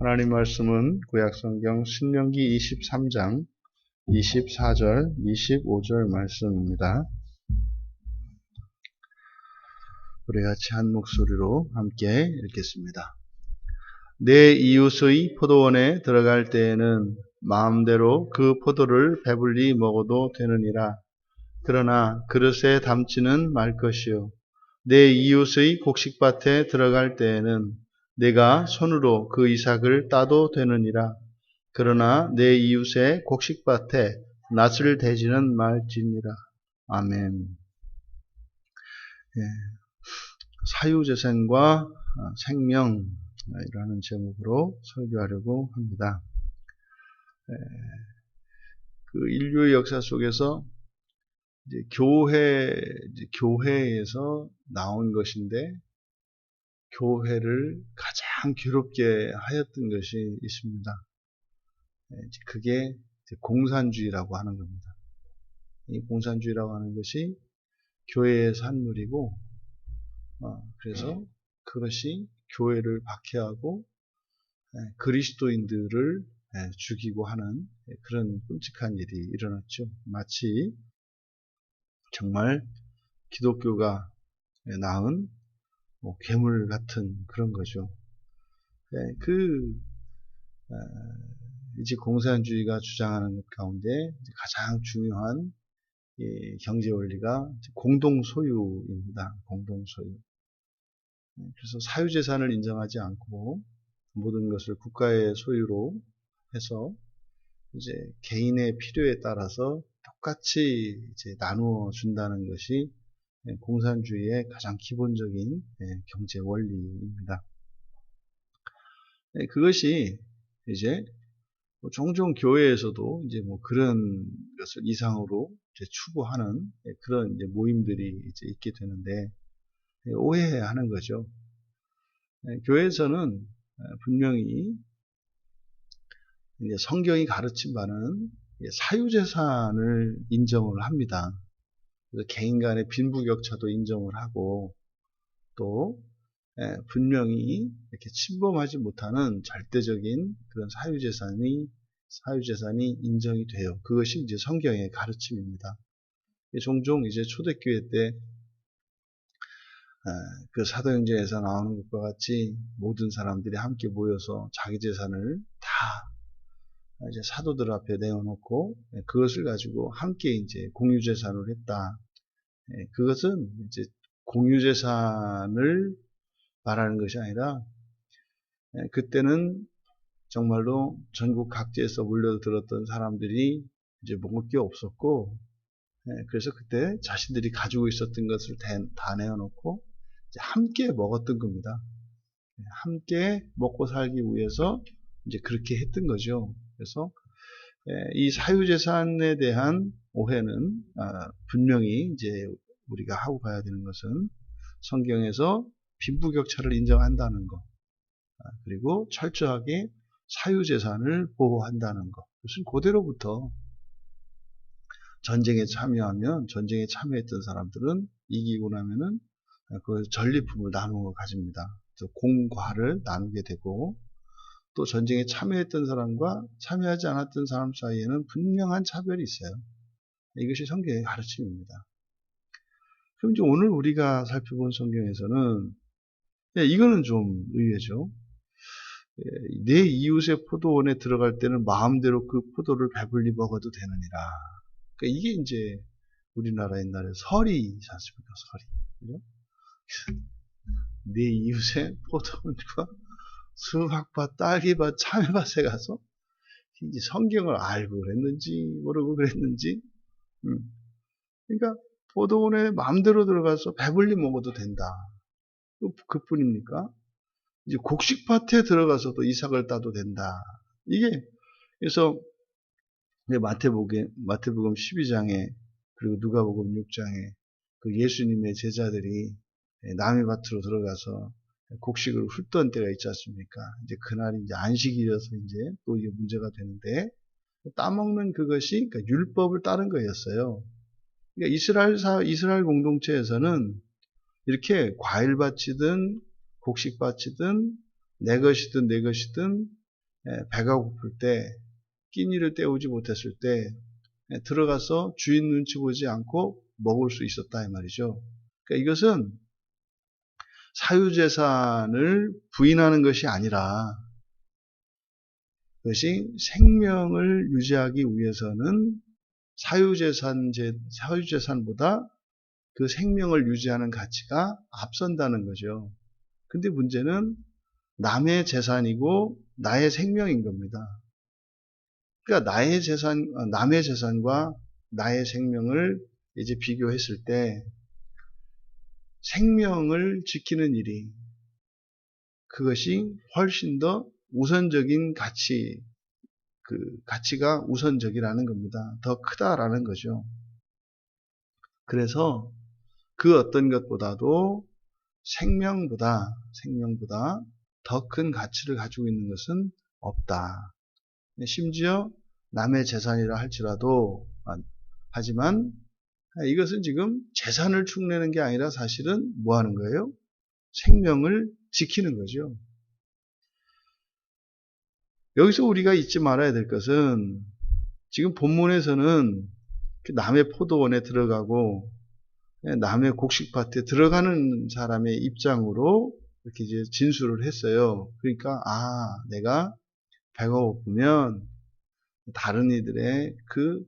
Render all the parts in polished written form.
하나님 말씀은 구약성경 신명기 23장 24절, 25절 말씀입니다. 우리 같이 한 목소리로 함께 읽겠습니다. 내 이웃의 포도원에 들어갈 때에는 마음대로 그 포도를 배불리 먹어도 되느니라. 그러나 그릇에 담지는 말 것이요. 내 이웃의 곡식밭에 들어갈 때에는 내가 손으로 그 이삭을 따도 되느니라. 그러나 내 이웃의 곡식밭에 낯을 대지는 말지니라. 아멘. 사유재생과 생명이라는 제목으로 설교하려고 합니다. 그 인류의 역사 속에서 이제 교회에서 나온 것인데, 교회를 가장 괴롭게 하였던 것이 있습니다. 그게 공산주의라고 하는 겁니다. 이 공산주의라고 하는 것이 교회의 산물이고, 그래서 그것이 교회를 박해하고 그리스도인들을 죽이고 하는 그런 끔찍한 일이 일어났죠. 마치 정말 기독교가 낳은 괴물 같은 그런 거죠. 이제 공산주의가 주장하는 것 가운데 가장 중요한 경제 원리가 공동소유입니다. 공동소유. 그래서 사유재산을 인정하지 않고 모든 것을 국가의 소유로 해서 이제 개인의 필요에 따라서 똑같이 이제 나누어 준다는 것이 공산주의의 가장 기본적인 경제 원리입니다. 그것이 이제 종종 교회에서도 이제 그런 것을 이상으로 이제 추구하는 그런 이제 모임들이 이제 있게 되는데, 오해하는 거죠. 교회에서는 분명히 이제 성경이 가르친 바는 사유재산을 인정을 합니다. 그래서 개인 간의 빈부격차도 인정을 하고, 또 분명히 이렇게 침범하지 못하는 절대적인 그런 사유재산이 인정이 돼요. 그것이 이제 성경의 가르침입니다. 종종 이제 초대교회 때 그 사도행전에서 나오는 것과 같이 모든 사람들이 함께 모여서 자기 재산을 다 이제 사도들 앞에 내어놓고 그것을 가지고 함께 이제 공유재산을 했다. 그것은 이제 공유재산을 말하는 것이 아니라, 그때는 정말로 전국 각지에서 몰려들었던 사람들이 이제 먹을 게 없었고, 그래서 그때 자신들이 가지고 있었던 것을 다 내어놓고 이제 함께 먹었던 겁니다. 함께 먹고 살기 위해서 이제 그렇게 했던 거죠. 그래서 이 사유재산에 대한 오해는 분명히 이제 우리가 하고 가야 되는 것은 성경에서 빈부격차를 인정한다는 것, 그리고 철저하게 사유재산을 보호한다는 것. 그것은 그대로부터 전쟁에 참여했던 사람들은 이기고 나면은 그 전리품을 나누어 가집니다. 공과를 나누게 되고, 또 전쟁에 참여했던 사람과 참여하지 않았던 사람 사이에는 분명한 차별이 있어요. 이것이 성경의 가르침입니다. 그럼 이제 오늘 우리가 살펴본 성경에서는 이거는 좀 의외죠. 내 이웃의 포도원에 들어갈 때는 마음대로 그 포도를 배불리 먹어도 되느니라. 그러니까 이게 이제 우리나라 옛날에 설이지 않습니까? 설이. 그죠? 내 이웃의 포도원과 수박밭, 딸기밭, 참외밭에 가서 이제 성경을 알고 그랬는지 모르고 그랬는지, 그러니까 포도원에 마음대로 들어가서 배불리 먹어도 된다. 그뿐입니까? 이제 곡식밭에 들어가서도 이삭을 따도 된다. 이게 그래서 마태복음 12장에 그리고 누가복음 6장에 그 예수님의 제자들이 남의 밭으로 들어가서 곡식을 훑던 때가 있지 않습니까? 이제 그날이 이제 안식일이어서 이제 또 이게 문제가 되는데, 따먹는 그것이 그러니까 율법을 따른 거였어요. 그러니까 이스라엘 공동체에서는 이렇게 과일밭이든 곡식밭이든 내 것이든 배가 고플 때, 끼니를 때우지 못했을 때 들어가서 주인 눈치 보지 않고 먹을 수 있었다 이 말이죠. 그러니까 이것은 사유재산을 부인하는 것이 아니라 그것이 생명을 유지하기 위해서는 사유재산보다 그 생명을 유지하는 가치가 앞선다는 거죠. 근데 문제는 남의 재산이고 나의 생명인 겁니다. 그러니까 남의 재산과 나의 생명을 이제 비교했을 때 생명을 지키는 일이 그것이 훨씬 더 우선적인 가치가 우선적이라는 겁니다. 더 크다라는 거죠. 그래서 그 어떤 것보다도 생명보다 더 큰 가치를 가지고 있는 것은 없다. 심지어 남의 재산이라 할지라도 하지만 이것은 지금 재산을 축내는 게 아니라 사실은 뭐 하는 거예요? 생명을 지키는 거죠. 여기서 우리가 잊지 말아야 될 것은 지금 본문에서는 남의 포도원에 들어가고 남의 곡식밭에 들어가는 사람의 입장으로 이렇게 이제 진술을 했어요. 그러니까 내가 배가 고프면 다른 이들의 그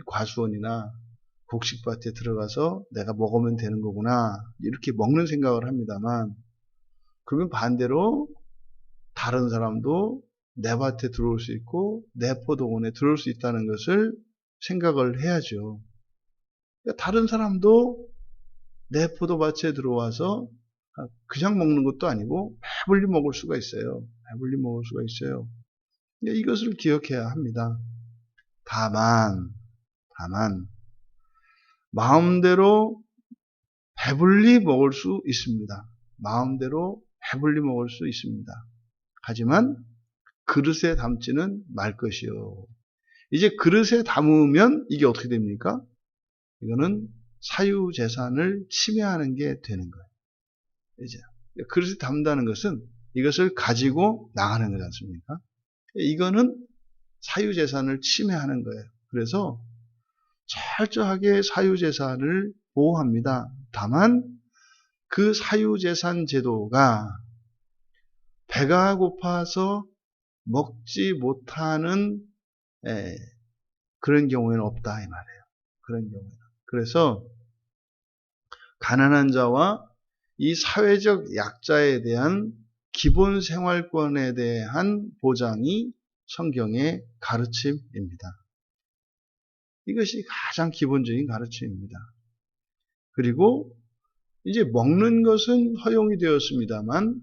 과수원이나 곡식밭에 들어가서 내가 먹으면 되는 거구나 이렇게 먹는 생각을 합니다만 그러면 반대로 다른 사람도 내 밭에 들어올 수 있고 내 포도원에 들어올 수 있다는 것을 생각을 해야죠. 그러니까 다른 사람도 내 포도밭에 들어와서 그냥 먹는 것도 아니고 배불리 먹을 수가 있어요. 이것을 기억해야 합니다. 다만 마음대로 배불리 먹을 수 있습니다. 하지만 그릇에 담지는 말 것이요. 이제 그릇에 담으면 이게 어떻게 됩니까? 이거는 사유재산을 침해하는 게 되는 거예요. 이제 그릇에 담는다는 것은 이것을 가지고 나가는 거지 않습니까? 이거는 사유재산을 침해하는 거예요. 그래서 철저하게 사유재산을 보호합니다. 다만 그 사유재산 제도가 배가 고파서 먹지 못하는 그런 경우에는 없다 이 말이에요. 그런 경우에는. 그래서 가난한 자와 이 사회적 약자에 대한 기본 생활권에 대한 보장이 성경의 가르침입니다. 이것이 가장 기본적인 가르침입니다. 그리고 이제 먹는 것은 허용이 되었습니다만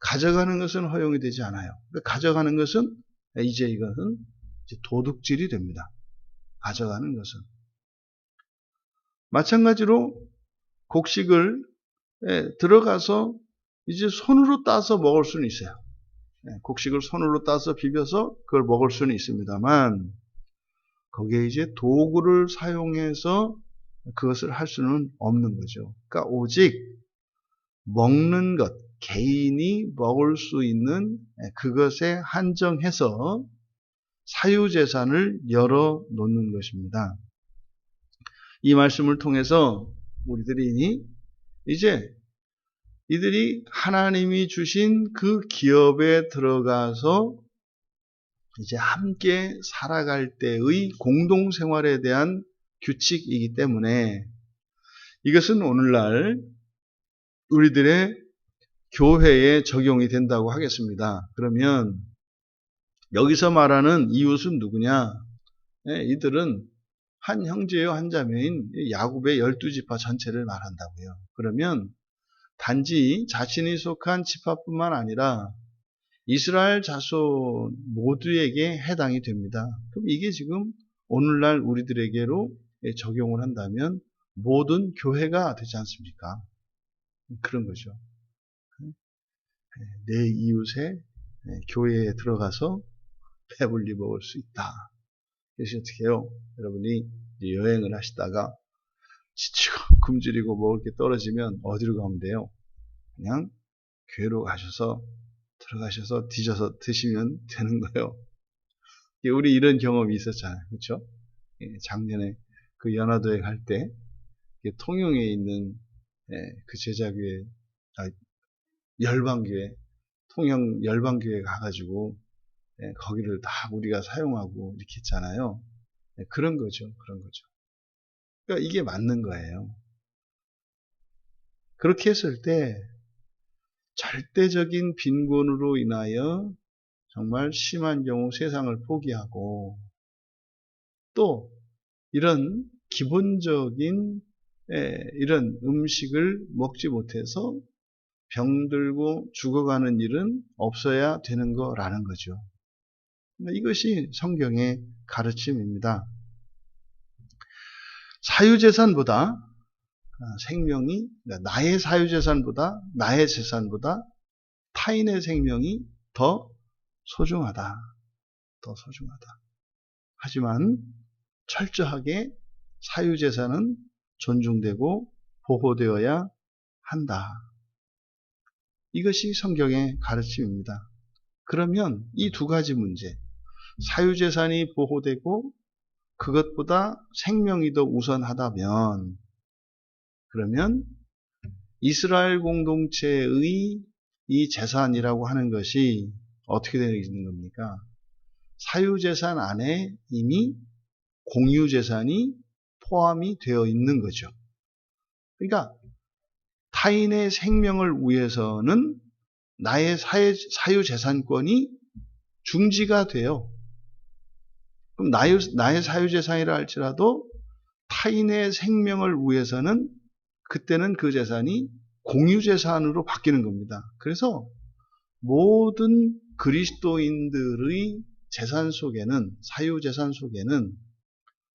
가져가는 것은 허용이 되지 않아요. 가져가는 것은 이것은 도둑질이 됩니다. 가져가는 것은. 마찬가지로 곡식을 들어가서 이제 손으로 따서 먹을 수는 있어요. 곡식을 손으로 따서 비벼서 그걸 먹을 수는 있습니다만 거기에 이제 도구를 사용해서 그것을 할 수는 없는 거죠. 그러니까 오직 먹는 것, 개인이 먹을 수 있는 그것에 한정해서 사유재산을 열어놓는 것입니다. 이 말씀을 통해서 우리들이 이제 이들이 하나님이 주신 그 기업에 들어가서 이제 함께 살아갈 때의 공동생활에 대한 규칙이기 때문에 이것은 오늘날 우리들의 교회에 적용이 된다고 하겠습니다. 그러면 여기서 말하는 이웃은 누구냐? 이들은 한 형제요 한 자매인 야곱의 12지파 전체를 말한다고요. 그러면 단지 자신이 속한 지파뿐만 아니라 이스라엘 자손 모두에게 해당이 됩니다. 그럼 이게 지금 오늘날 우리들에게로 적용을 한다면 모든 교회가 되지 않습니까? 그런 거죠. 내 이웃의 교회에 들어가서 배불리 먹을 수 있다. 그래서 어떻게 해요? 여러분이 여행을 하시다가 지치고 굶주리고 먹을 게 떨어지면 어디로 가면 돼요? 그냥 교회로 가셔서 들어가셔서 뒤져서 드시면 되는 거예요. 우리 이런 경험이 있었잖아요. 그렇죠? 작년에 그 연화도에 갈 때 통영에 있는 그 제자교회, 열방교회, 통영 열방교회 가가지고 거기를 다 우리가 사용하고 이렇게 했잖아요. 그런 거죠. 그런 거죠. 그러니까 이게 맞는 거예요. 그렇게 했을 때 절대적인 빈곤으로 인하여 정말 심한 경우 세상을 포기하고 또 이런 기본적인 이런 음식을 먹지 못해서 병들고 죽어가는 일은 없어야 되는 거라는 거죠. 이것이 성경의 가르침입니다. 사유재산보다 생명이, 나의 사유재산보다, 나의 재산보다 타인의 생명이 더 소중하다. 더 소중하다. 하지만 철저하게 사유재산은 존중되고 보호되어야 한다. 이것이 성경의 가르침입니다. 그러면 이 두 가지 문제, 사유재산이 보호되고 그것보다 생명이 더 우선하다면, 그러면 이스라엘 공동체의 이 재산이라고 하는 것이 어떻게 되어 있는 겁니까? 사유재산 안에 이미 공유재산이 포함이 되어 있는 거죠. 그러니까 타인의 생명을 위해서는 나의 사유재산권이 중지가 돼요. 그럼 나의 사유재산이라 할지라도 타인의 생명을 위해서는 그때는 그 재산이 공유재산으로 바뀌는 겁니다. 그래서 모든 그리스도인들의 재산 속에는, 사유재산 속에는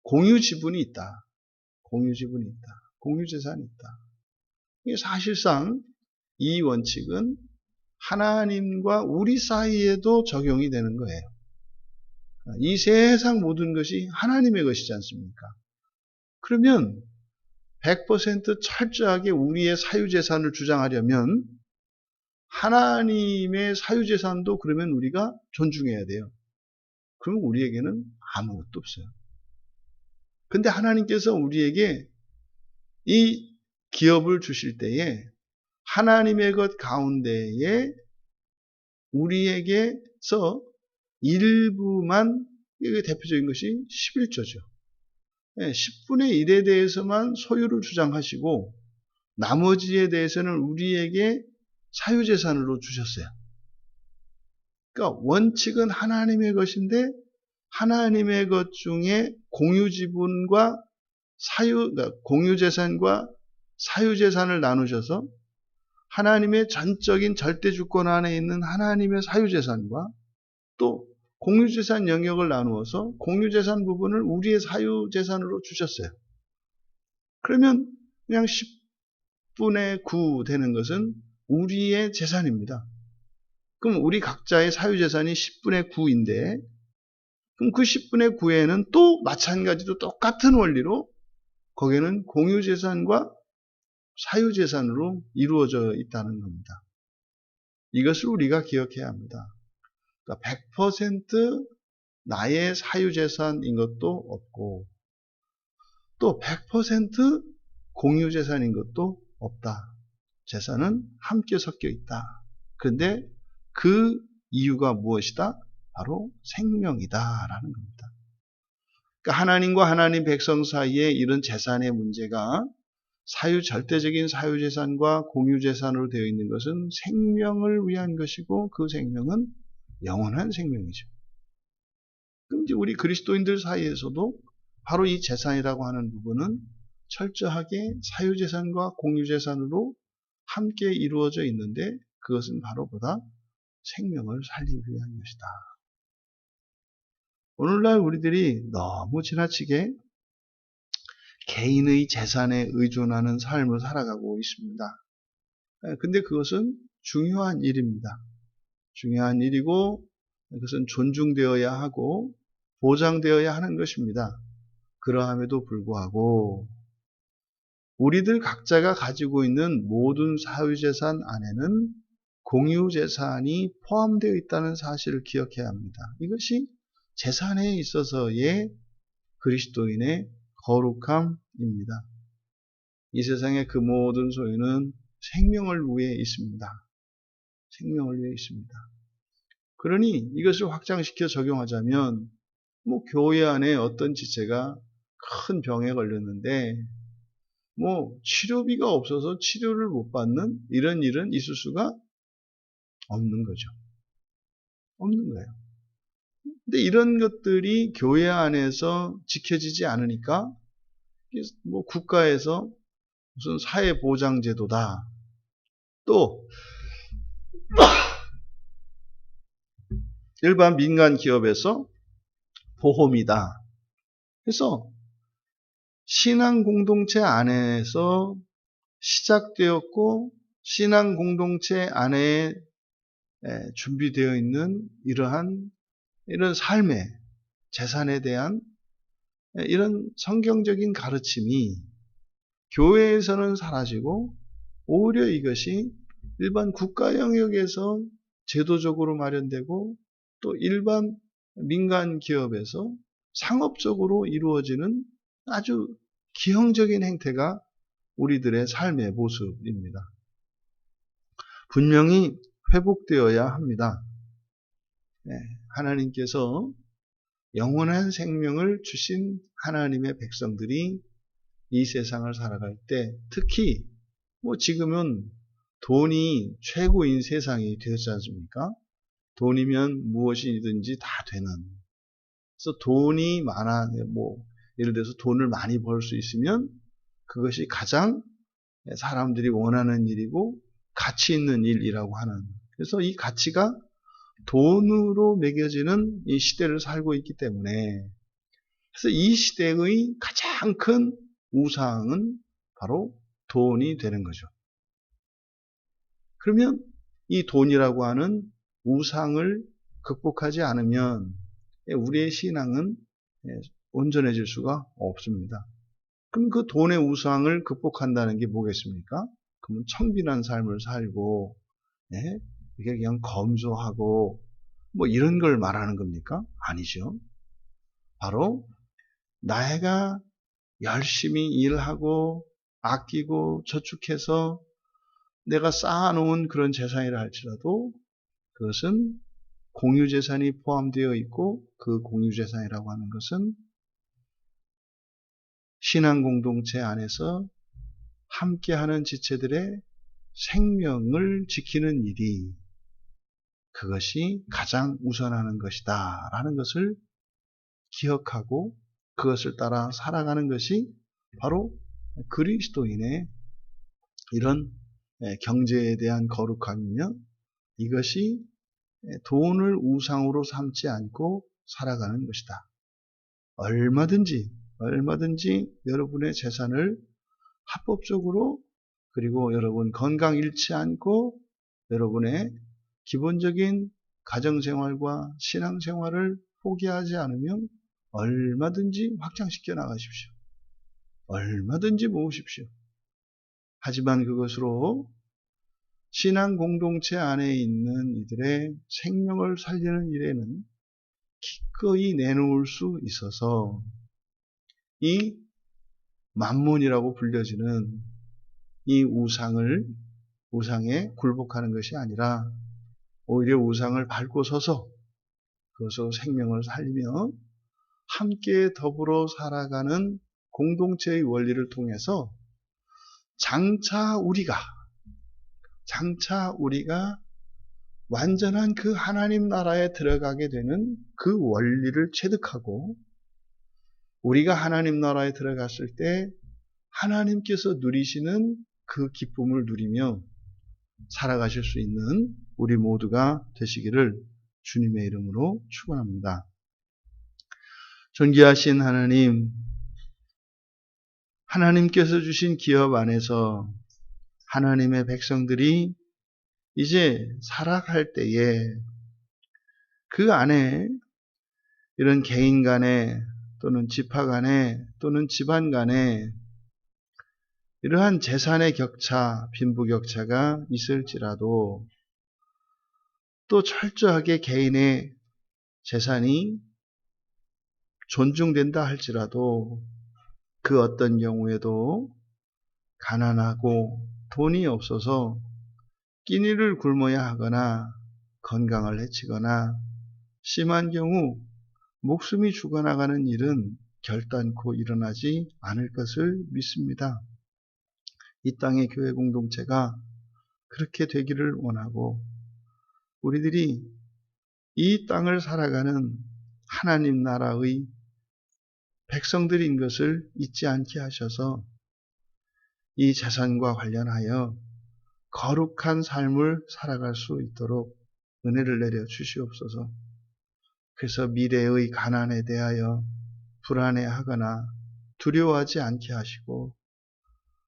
공유지분이 있다. 공유지분이 있다. 공유재산이 있다. 사실상 이 원칙은 하나님과 우리 사이에도 적용이 되는 거예요. 이 세상 모든 것이 하나님의 것이지 않습니까? 그러면 100% 철저하게 우리의 사유재산을 주장하려면 하나님의 사유재산도 그러면 우리가 존중해야 돼요. 그럼 우리에게는 아무것도 없어요. 근데 하나님께서 우리에게 이 기업을 주실 때에 하나님의 것 가운데에 우리에게서 일부만, 이게 대표적인 것이 11조죠. 10분의 1에 대해서만 소유를 주장하시고 나머지에 대해서는 우리에게 사유재산으로 주셨어요. 그러니까 원칙은 하나님의 것인데 하나님의 것 중에 공유지분과 그러니까 공유재산과 사유재산을 나누셔서 하나님의 전적인 절대주권 안에 있는 하나님의 사유재산과 또 공유재산 영역을 나누어서 공유재산 부분을 우리의 사유재산으로 주셨어요. 그러면 그냥 10분의 9 되는 것은 우리의 재산입니다. 그럼 우리 각자의 사유재산이 10분의 9인데 그럼 그 10분의 9에는 또 마찬가지로 똑같은 원리로 거기에는 공유재산과 사유재산으로 이루어져 있다는 겁니다. 이것을 우리가 기억해야 합니다. 그러니까 100% 나의 사유재산인 것도 없고 또 100% 공유재산인 것도 없다. 재산은 함께 섞여 있다. 그런데 그 이유가 무엇이다? 바로 생명이다라는 겁니다. 그러니까 하나님과 하나님 백성 사이에 이런 재산의 문제가 절대적인 사유재산과 공유재산으로 되어 있는 것은 생명을 위한 것이고 그 생명은 영원한 생명이죠. 그럼 이제 우리 그리스도인들 사이에서도 바로 이 재산이라고 하는 부분은 철저하게 사유재산과 공유재산으로 함께 이루어져 있는데 그것은 바로 보다 생명을 살리기 위한 것이다. 오늘날 우리들이 너무 지나치게 개인의 재산에 의존하는 삶을 살아가고 있습니다. 근데 그것은 중요한 일입니다. 중요한 일이고 그것은 존중되어야 하고 보장되어야 하는 것입니다. 그러함에도 불구하고 우리들 각자가 가지고 있는 모든 사유재산 안에는 공유재산이 포함되어 있다는 사실을 기억해야 합니다. 이것이 재산에 있어서의 그리스도인의 거룩함입니다. 이 세상의 그 모든 소유는 생명을 위해 있습니다. 생명을 위해 있습니다. 그러니 이것을 확장시켜 적용하자면 교회 안에 어떤 지체가 큰 병에 걸렸는데 치료비가 없어서 치료를 못 받는 이런 일은 있을 수가 없는 거죠. 없는 거예요. 근데 이런 것들이 교회 안에서 지켜지지 않으니까 국가에서 무슨 사회보장제도다. 또 일반 민간 기업에서 보험이다. 그래서 신앙 공동체 안에서 시작되었고 신앙 공동체 안에 준비되어 있는 이런 삶의 재산에 대한 이런 성경적인 가르침이 교회에서는 사라지고 오히려 이것이 일반 국가 영역에서 제도적으로 마련되고 또 일반 민간 기업에서 상업적으로 이루어지는 아주 기형적인 행태가 우리들의 삶의 모습입니다. 분명히 회복되어야 합니다. 하나님께서 영원한 생명을 주신 하나님의 백성들이 이 세상을 살아갈 때 특히 지금은 돈이 최고인 세상이 되었지 않습니까? 돈이면 무엇이든지 다 되는. 그래서 돈이 많아, 예를 들어서 돈을 많이 벌 수 있으면 그것이 가장 사람들이 원하는 일이고 가치 있는 일이라고 하는. 그래서 이 가치가 돈으로 매겨지는 이 시대를 살고 있기 때문에 그래서 이 시대의 가장 큰 우상은 바로 돈이 되는 거죠. 그러면 이 돈이라고 하는 우상을 극복하지 않으면 우리의 신앙은 온전해질 수가 없습니다. 그럼 그 돈의 우상을 극복한다는 게 뭐겠습니까? 그러면 청빈한 삶을 살고 이게 그냥 검소하고 이런 걸 말하는 겁니까? 아니죠. 바로 내가 열심히 일하고 아끼고 저축해서 내가 쌓아놓은 그런 재산이라 할지라도 그것은 공유재산이 포함되어 있고 그 공유재산이라고 하는 것은 신앙 공동체 안에서 함께하는 지체들의 생명을 지키는 일이 그것이 가장 우선하는 것이다 라는 것을 기억하고 그것을 따라 살아가는 것이 바로 그리스도인의 이런 경제에 대한 거룩함이며 이것이 돈을 우상으로 삼지 않고 살아가는 것이다. 얼마든지 여러분의 재산을 합법적으로 그리고 여러분 건강 잃지 않고 여러분의 기본적인 가정생활과 신앙생활을 포기하지 않으면 얼마든지 확장시켜 나가십시오. 얼마든지 모으십시오. 하지만 그것으로 신앙 공동체 안에 있는 이들의 생명을 살리는 일에는 기꺼이 내놓을 수 있어서 이 만몬이라고 불려지는 이 우상에 굴복하는 것이 아니라 오히려 우상을 밟고 서서 그것으로 생명을 살리며 함께 더불어 살아가는 공동체의 원리를 통해서 장차 우리가 완전한 그 하나님 나라에 들어가게 되는 그 원리를 체득하고 우리가 하나님 나라에 들어갔을 때 하나님께서 누리시는 그 기쁨을 누리며 살아가실 수 있는 우리 모두가 되시기를 주님의 이름으로 축원합니다. 존귀하신 하나님께서 주신 기업 안에서 하나님의 백성들이 이제 살아갈 때에 그 안에 이런 개인 간에 또는 지파 간에 또는 집안 간에 이러한 재산의 격차, 빈부격차가 있을지라도 또 철저하게 개인의 재산이 존중된다 할지라도 그 어떤 경우에도 가난하고 돈이 없어서 끼니를 굶어야 하거나 건강을 해치거나 심한 경우 목숨이 죽어나가는 일은 결단코 일어나지 않을 것을 믿습니다. 이 땅의 교회 공동체가 그렇게 되기를 원하고 우리들이 이 땅을 살아가는 하나님 나라의 백성들인 것을 잊지 않게 하셔서 이 재산과 관련하여 거룩한 삶을 살아갈 수 있도록 은혜를 내려 주시옵소서. 그래서 미래의 가난에 대하여 불안해하거나 두려워하지 않게 하시고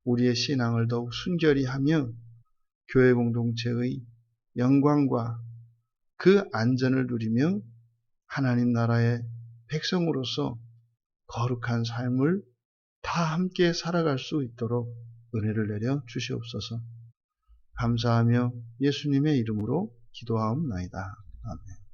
우리의 신앙을 더욱 순결히 하며 교회 공동체의 영광과 그 안전을 누리며 하나님 나라의 백성으로서 거룩한 삶을 다 함께 살아갈 수 있도록 은혜를 내려 주시옵소서. 감사하며 예수님의 이름으로 기도하옵나이다. 아멘.